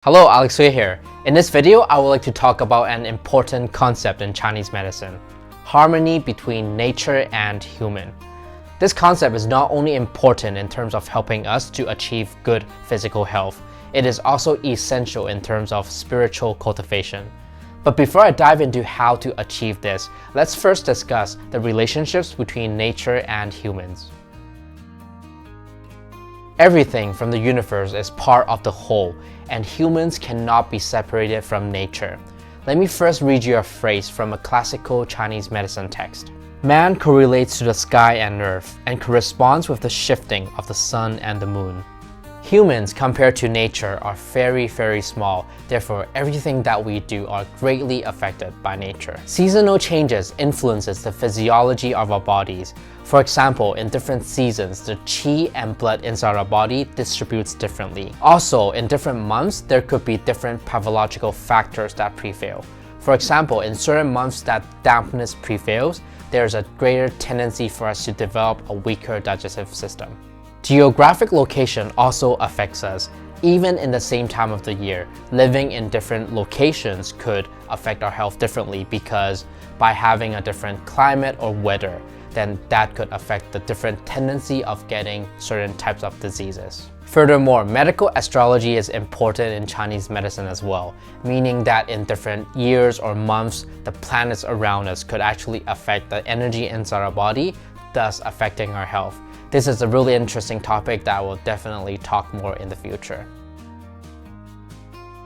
Hello, Alex here. In this video, I would like to talk about an important concept in Chinese medicine: harmony between nature and human. This concept is not only important in terms of helping us to achieve good physical health, it is also essential in terms of spiritual cultivation. But before I dive into how to achieve this, let's first discuss the relationships between nature and humans. Everything from the universe is part of the whole, and humans cannot be separated from nature. Let me first read you a phrase from a classical Chinese medicine text. Man correlates to the sky and earth, and corresponds with the shifting of the sun and the moon. Humans, compared to nature, are very small, therefore everything that we do are greatly affected by nature. Seasonal changes influences the physiology of our bodies. For example, in different seasons, the qi and blood inside our body distributes differently. Also, in different months, there could be different pathological factors that prevail. For example, in certain months that dampness prevails, there's a greater tendency for us to develop a weaker digestive system. Geographic location also affects us. Even in the same time of the year, living in different locations could affect our health differently, because by having a different climate or weather, then that could affect the different tendency of getting certain types of diseases. Furthermore, medical astrology is important in Chinese medicine as well, meaning that in different years or months, the planets around us could actually affect the energy inside our body, thus affecting our health. This is a really interesting topic that I will definitely talk more in the future.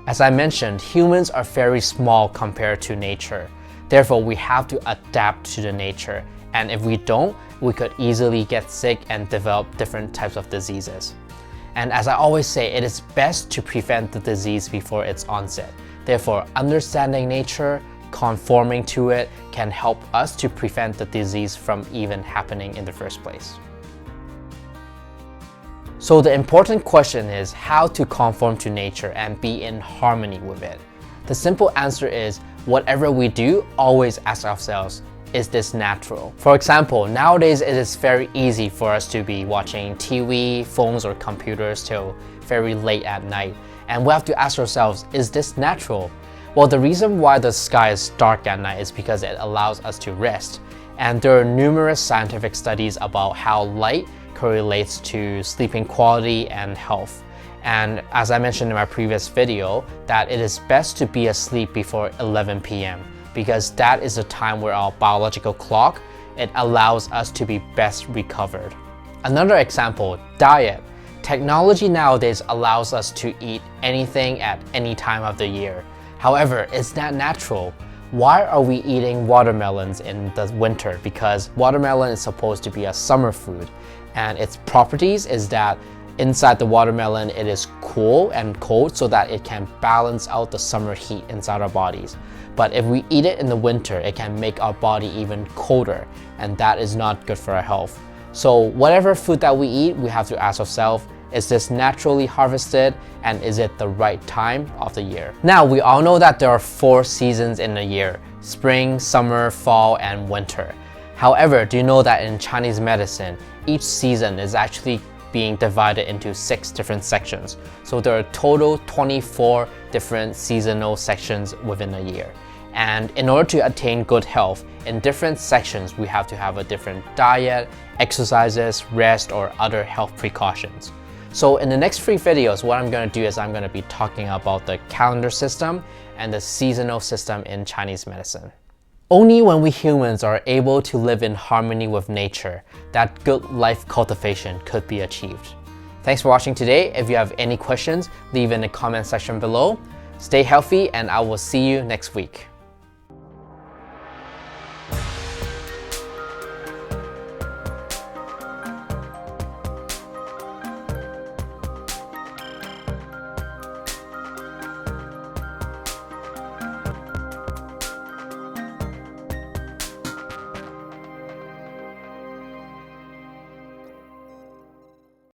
As I mentioned, humans are very small compared to nature. Therefore, we have to adapt to the nature. And if we don't, we could easily get sick and develop different types of diseases. And as I always say, it is best to prevent the disease before its onset. Therefore, understanding nature, conforming to it, can help us to prevent the disease from even happening in the first place. So the important question is how to conform to nature and be in harmony with it. The simple answer is, whatever we do, always ask ourselves, is this natural? For example, nowadays it is very easy for us to be watching TV, phones or computers till very late at night. And we have to ask ourselves, is this natural? Well, the reason why the sky is dark at night is because it allows us to rest. And there are numerous scientific studies about how light correlates to sleeping quality and health. And as I mentioned in my previous video, that it is best to be asleep before 11 p.m. because that is the time where our biological clock, it allows us to be best recovered. Another example, diet. Technology nowadays allows us to eat anything at any time of the year. However, is that natural? Why are we eating watermelons in the winter? Because watermelon is supposed to be a summer food, and its properties is that inside the watermelon it is cool and cold so that it can balance out the summer heat inside our bodies. But if we eat it in the winter, it can make our body even colder, and that is not good for our health. So whatever food that we eat, we have to ask ourselves, is this naturally harvested, and is it the right time of the year? Now, we all know that there are 4 seasons in a year: spring, summer, fall, and winter. However, do you know that in Chinese medicine, each season is actually being divided into 6 different sections. So there are total 24 different seasonal sections within a year. And in order to attain good health, in different sections, we have to have a different diet, exercises, rest, or other health precautions. So in the next 3 videos, what I'm going to do is I'm going to be talking about the calendar system and the seasonal system in Chinese medicine. Only when we humans are able to live in harmony with nature, that good life cultivation could be achieved. Thanks for watching today. If you have any questions, leave in the comment section below. Stay healthy, and I will see you next week.